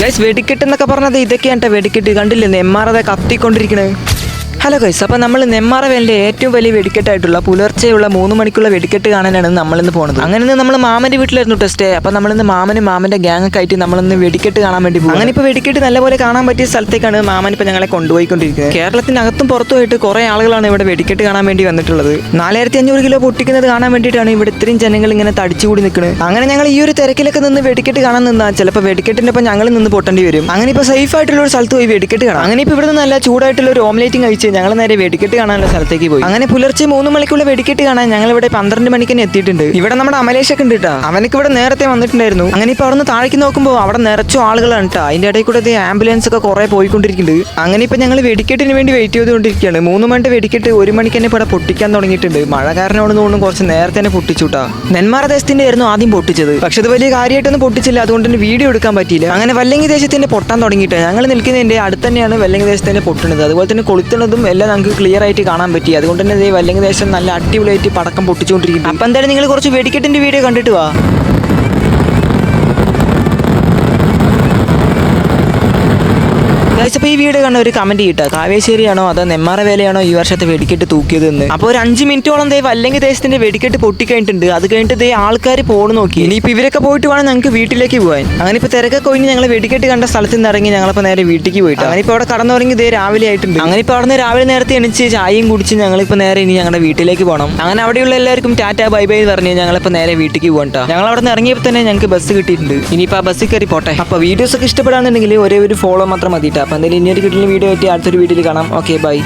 Guys വെടിക്കെട്ട് എന്നൊക്കെ പറഞ്ഞത് ഇതൊക്കെയാണ് വെടിക്കെട്ട് കണ്ടില്ലേ നെന്മാറ കത്തിക്കൊണ്ടിരിക്കണേ. ഹലോ ഗൈസ്, അപ്പോൾ നമ്മൾ നെന്മാറ വേലിൻ്റെ ഏറ്റവും വലിയ വെടിക്കെട്ടായിട്ടുള്ള പുലർച്ചെയുള്ള 3 മണിക്കുള്ള വെടിക്കെട്ട് കാണാനാണ് നമ്മളിന്ന് പോകുന്നത്. അങ്ങനെ നമ്മൾ മാമൻ്റെ വീട്ടിലായിരുന്നു ടെസ്റ്റ്. അപ്പോൾ നമ്മളിന്ന് മാമനും മാമൻ്റെ ഗ്യാങ് ഒക്കെ ആയിട്ട് നമ്മളിന്ന് വെടിക്കെട്ട് കാണാൻ വേണ്ടി പോകും. അങ്ങനെ ഇപ്പോൾ വെടിക്കെട്ട് നല്ലപോലെ കാണാൻ പറ്റിയ സ്ഥലത്തേക്കാണ് മാമൻ ഇപ്പോൾ ഞങ്ങളെ കൊണ്ടുപോയിക്കൊണ്ടിരിക്കുന്നത്. കേരളത്തിനകത്തും പുറത്തുമായിട്ട് കുറേ ആളുകളാണ് ഇവിടെ വെടിക്കെട്ട് കാണാൻ വേണ്ടി വന്നിട്ടുള്ളത്. 4500 കിലോ പൊട്ടിക്കുന്നത് കാണാൻ വേണ്ടിയിട്ടാണ് ഇവിടെ ഇത്രയും ജനങ്ങൾ ഇങ്ങനെ തടിച്ചുകൂടി നിൽക്കുന്നത്. അങ്ങനെ ഞങ്ങൾ ഈ ഒരു തിരക്കിലൊക്കെ നിന്ന് വെടിക്കെട്ട് കാണാൻ നിന്നാൽ ചിലപ്പോൾ വെടിക്കെട്ടിൻ്റെ ഒപ്പം ഞങ്ങൾ നിന്ന് പൊട്ടേണ്ടി വരും. അങ്ങനെ ഇപ്പോൾ സേഫ് ആയിട്ടുള്ള ഒരു സ്ഥലത്ത് പോയി വെടിക്കെട്ട് കാണാം. അങ്ങനെ ഇപ്പോൾ ഇവിടെ നിന്ന് നല്ല ചൂടായിട്ടുള്ള ഒരു ഓംലേറ്റും കഴിച്ച് ഞങ്ങൾ നേരെ വെടിക്കെട്ട് കാണാനുള്ള സ്ഥലത്തേക്ക് പോയി. അങ്ങനെ പുലർച്ചെ 3 മണിക്കുള്ള വെടിക്കെട്ട് കാണാൻ ഞങ്ങൾ ഇവിടെ 12 മണിക്ക് തന്നെ എത്തിയിട്ടുണ്ട്. ഇവിടെ നമ്മുടെ അമലേഷൊക്കെ ഉണ്ട് കേട്ടോ. അവനക്ക് ഇവിടെ നേരത്തെ വന്നിട്ടുണ്ടായിരുന്നു. അങ്ങനെ ഇപ്പോൾ അവിടെ നിന്ന് താഴേക്ക് നോക്കുമ്പോൾ അവിടെ നിറച്ചു ആളുകളാണ് കേട്ടോ. അതിന്റെ ഇടയിൽ കൂടെ ആംബുലൻസ് ഒക്കെ കുറെ പോയിക്കൊണ്ടിരിക്കുന്നുണ്ട്. അങ്ങനെ ഇപ്പോൾ ഞങ്ങൾ വെടിക്കെട്ടിന് വേണ്ടി വെയിറ്റ് ചെയ്തുകൊണ്ടിരിക്കുകയാണ്. 3 മണിന്റെ വെടിക്കെട്ട് 1 മണിക്ക് തന്നെ ഇവിടെ പൊട്ടിക്കാൻ തുടങ്ങിയിട്ടുണ്ട്. മഴ കാരണമാണ് തോന്നുന്നു കുറച്ച് നേരത്തെ തന്നെ പൊട്ടിച്ചുട്ടാ. നെന്മാറ ദേശത്തിന്റെ ആയിരുന്നു ആദ്യം പൊട്ടിച്ചത്. പക്ഷെ അത് വലിയ കാര്യമായിട്ടൊന്നും പൊട്ടിച്ചില്ല. അതുകൊണ്ട് തന്നെ വീഡിയോ എടുക്കാൻ പറ്റിയില്ല. അങ്ങനെ വല്ലങ്ങി ദേശത്തിന്റെ പൊട്ടാൻ തുടങ്ങിയിട്ട് ഞങ്ങൾ നിൽക്കുന്നതിന്റെ അടുത്ത് തന്നെയാണ് വല്ലങ്ങി ദേശത്തിന്റെ പൊട്ടുന്നത്. അതുപോലെ തന്നെ കൊളുത്തുന്നതും എല്ലാം നമുക്ക് ക്ലിയർ ആയിട്ട് കാണാൻ പറ്റി. അതുകൊണ്ട് തന്നെ വല്ലങ്ങി ദേശം നല്ല അടിപൊളിയായിട്ട് പടക്കം പൊട്ടിച്ചുകൊണ്ടിരിക്കുന്നു. അപ്പം എന്തായാലും നിങ്ങൾ കുറച്ച് വെടിക്കെട്ടിന്റെ വീഡിയോ കണ്ടിട്ട് വാ. അപ്പോൾ ഈ വീഡിയോ കാണാൻ ഒരു കമന്റ് ചെയ്യട്ടെ, കാവേശ്ശേരിയാണോ അതോ നെന്മാറ വേലയാണോ ഈ വർഷത്തെ വെടിക്കെട്ട് തൂക്കിയതെന്ന്. അപ്പോൾ ഒരു 5 മിനിറ്റോളം വല്ലങ്ങി ദേശത്തിന്റെ വെടിക്കെട്ട് പൊട്ടിക്കഴിഞ്ഞിട്ടുണ്ട്. അത് കഴിഞ്ഞിട്ട് ആൾക്കാർ പോണ് നോക്കി. ഇനിയിപ്പോൾ ഇവരൊക്കെ പോയിട്ട് വേണം ഞങ്ങൾക്ക് വീട്ടിലേക്ക് പോകാൻ. അങ്ങനെ ഇപ്പോൾ തിരക്കൊക്കെ കഴിഞ്ഞ് ഞങ്ങൾ വെടിക്കെട്ട് കണ്ട സ്ഥലത്ത് നിന്ന് ഇറങ്ങി ഞങ്ങളിപ്പോൾ നേരെ വീട്ടിലേക്ക് പോയിട്ട് അങ്ങനെ ഇപ്പോൾ അവിടെ കടന്നുറങ്ങി രാവിലെ ആയിട്ടുണ്ട്. അങ്ങനെ ഇപ്പോൾ അവിടെ നിന്ന് രാവിലെ നേരത്തെ എണിച്ച് ചായയും കുടിച്ച് ഞങ്ങളിപ്പോൾ നേരെ ഇനി ഞങ്ങളുടെ വീട്ടിലേക്ക് പോകണം. അങ്ങനെ അവിടെയുള്ള എല്ലാവർക്കും ടാറ്റ ബൈ ബൈ പറഞ്ഞ് ഞങ്ങളിപ്പോൾ നേരെ വീട്ടിലേക്ക് പോകണ്ട. ഞങ്ങൾ അവിടെ നിന്ന് ഇറങ്ങിയപ്പോൾ തന്നെ ഞങ്ങൾക്ക് ബസ് കിട്ടിയിട്ടുണ്ട്. ഇനിയിപ്പോൾ ആ ബസ്സിൽ കയറി പോട്ടെ. അപ്പോൾ വീഡിയോസ് ഒക്കെ ഇഷ്ടപ്പെടാന്നുണ്ടെങ്കിൽ ഒരേ ഒരു ഫോളോ മാത്രം മതിയിട്ട്. അപ്പോൾ എന്തായാലും ഇനിയൊരു കിട്ടുന്ന വീഡിയോ ആയിട്ട് അടുത്തൊരു വീഡിയോയിൽ കാണാം. Okay, by.